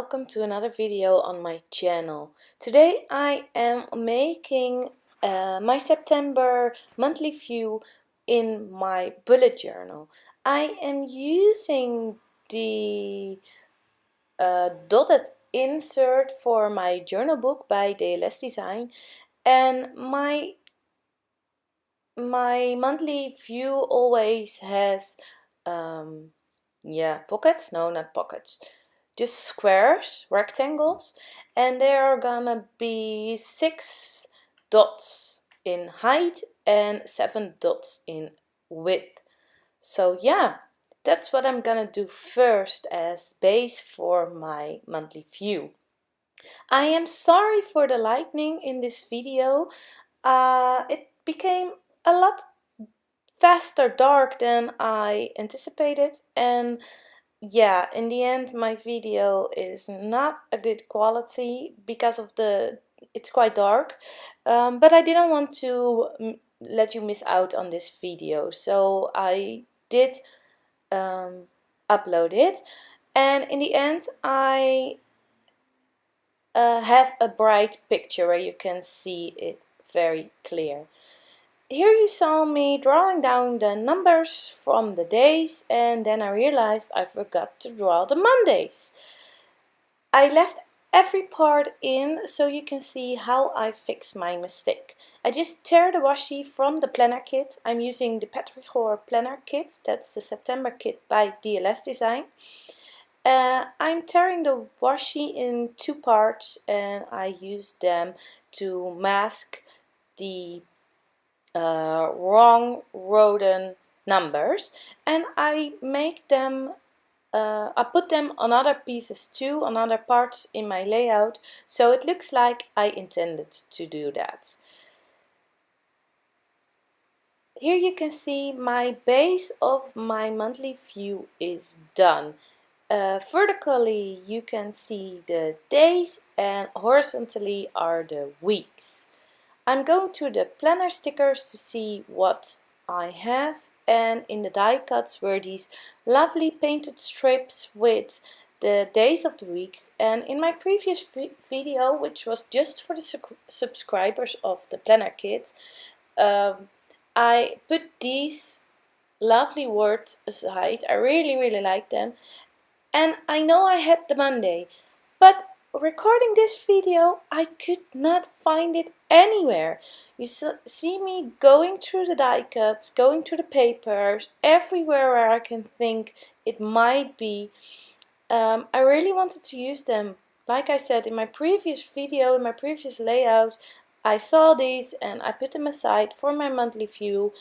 welcome to another video on my channel. Today I am making my September monthly view in my bullet journal. I am using the dotted insert for my journal book by DLS Design, and my monthly view always has pockets, no, not pockets, just squares, rectangles, and there are gonna be 6 dots in height and 7 dots in width. So yeah, that's what I'm gonna do first as base for my monthly view. I am sorry for the lightning in this video. It became a lot faster dark than I anticipated, and yeah, in the end my video is not a good quality because of it's quite dark, but I didn't want to let you miss out on this video, so I did upload it, and in the end I have a bright picture where you can see it very clear. Here you saw me drawing down the numbers from the days, and then I realized I forgot to draw the Mondays. I left every part in so you can see how I fix my mistake. I just tear the washi from the planner kit. I'm using the Petrichor planner kit, that's the September kit by DLS Design. I'm tearing the washi in 2 parts, and I use them to mask the wrong rodent numbers, and I make them I put them on other pieces too, on other parts in my layout, so it looks like I intended to do that. Here you can see my base of my monthly view is done. Vertically you can see the days, and horizontally are the weeks. I'm going to the planner stickers to see what I have, and in the die cuts were these lovely painted strips with the days of the weeks. And in my previous video, which was just for the subscribers of the planner kit, I put these lovely words aside. I really like them, and I know I had the Monday, but recording this video I could not find it anywhere. You see me going through the die cuts, going through the papers, everywhere where I can think it might be. I really wanted to use them. Like I said in my previous video, in my previous layout, I saw these and I put them aside for my monthly view.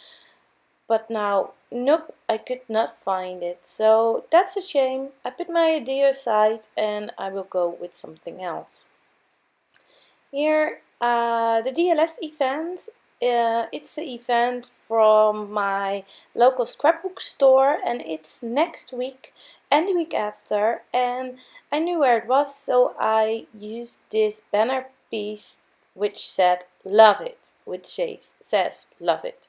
But now, nope, I could not find it. So that's a shame. I put my idea aside and I will go with something else. Here, the DLS event. It's an event from my local scrapbook store, and it's next week and the week after. And I knew where it was, so I used this banner piece which said "Love it," which says "Love it."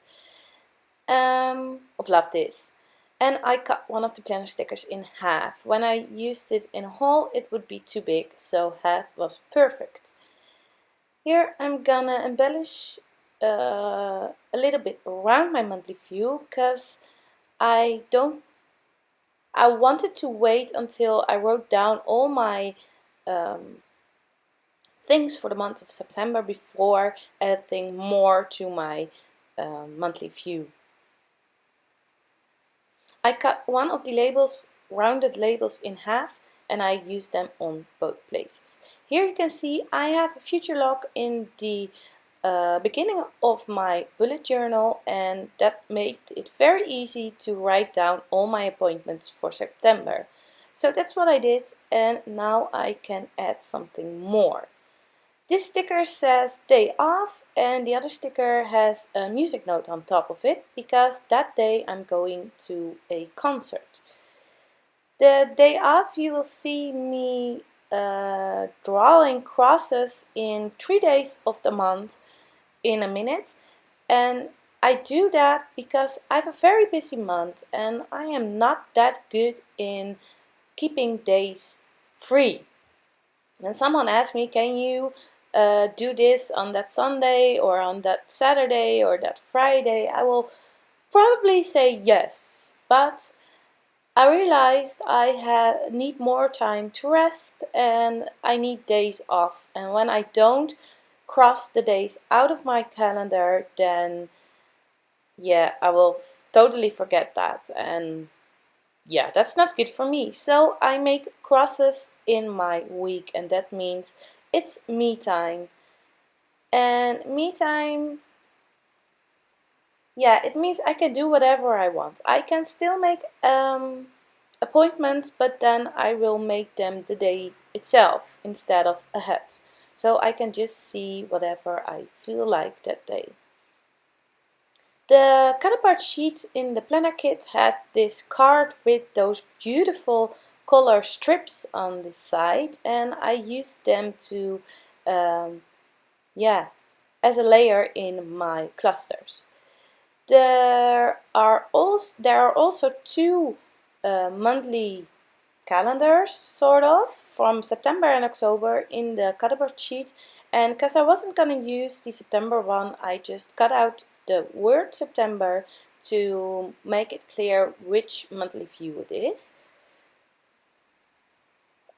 Of love this, and I cut one of the planner stickers in half. When I used it in a whole it would be too big, so half was perfect. Here I'm gonna embellish a little bit around my monthly view, because I wanted to wait until I wrote down all my things for the month of September before adding more to my monthly view. I cut one of the labels, rounded labels, in half, and I used them on both places. Here you can see I have a future log in the beginning of my bullet journal, and that made it very easy to write down all my appointments for September. So that's what I did, and now I can add something more. This sticker says day off, and the other sticker has a music note on top of it, because that day I'm going to a concert. The day off you will see me drawing crosses in 3 days of the month in a minute, and I do that because I have a very busy month and I am not that good in keeping days free. When someone asks me, can you do this on that Sunday or on that Saturday or that Friday, I will probably say yes. But I realized I need more time to rest and I need days off. And when I don't cross the days out of my calendar, then yeah, I will totally forget that. And yeah, that's not good for me. So I make crosses in my week, and that means it's me time. And me time, yeah, it means I can do whatever I want. I can still make appointments, but then I will make them the day itself instead of ahead. So I can just see whatever I feel like that day. The cut-apart sheet in the planner kit had this card with those beautiful color strips on the side, and I used them to, yeah, as a layer in my clusters. There are also two monthly calendars, sort of, from September and October in the cut-apart sheet. And because I wasn't going to use the September one, I just cut out the word September to make it clear which monthly view it is.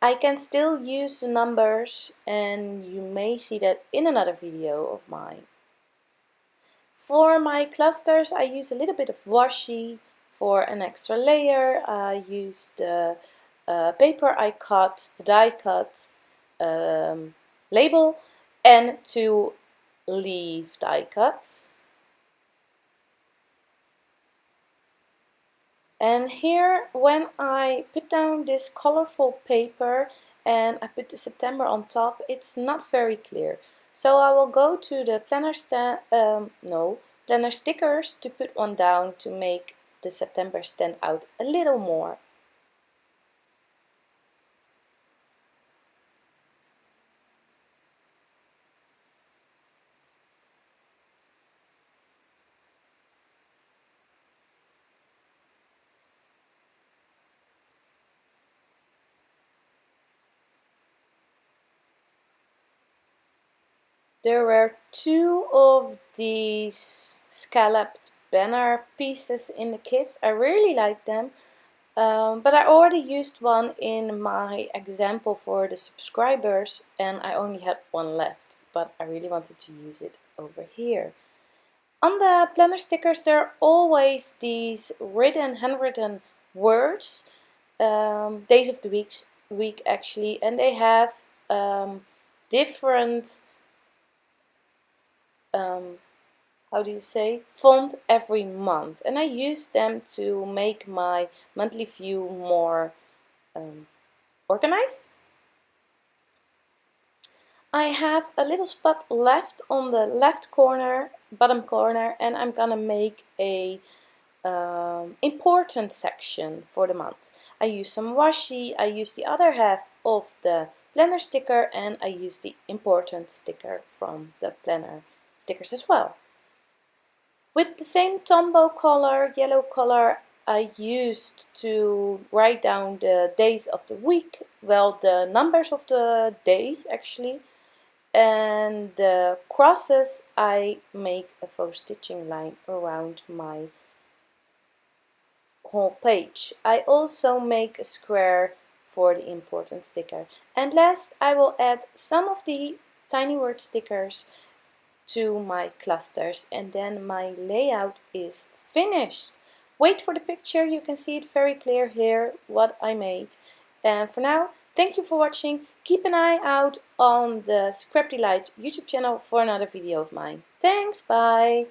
I can still use the numbers, and you may see that in another video of mine. For my clusters, I use a little bit of washi for an extra layer. I use the paper I cut, the die cut label, and two leaf die cuts. And here, when I put down this colorful paper and I put the September on top, it's not very clear. So I will go to the planner stickers to put one down to make the September stand out a little more. There were two of these scalloped banner pieces in the kits. I really like them, but I already used one in my example for the subscribers and I only had one left, but I really wanted to use it over here. On the planner stickers there are always these handwritten words, days of the week actually, and they have different how do you say, font every month, and I use them to make my monthly view more organized. I have a little spot left on the left corner, bottom corner, and I'm gonna make a important section for the month. I use some washi, I use the other half of the planner sticker, and I use the important sticker from the planner stickers as well. With the same Tombow color, yellow color, I used to write down the days of the week, well, the numbers of the days actually, and the crosses I make a faux stitching line around my whole page. I also make a square for the important sticker. And last, I will add some of the tiny word stickers to my clusters, and then my layout is finished. Wait for the picture, you can see it very clear here what I made. And for now, thank you for watching. Keep an eye out on the Crafty Milou YouTube channel for another video of mine. Thanks, bye!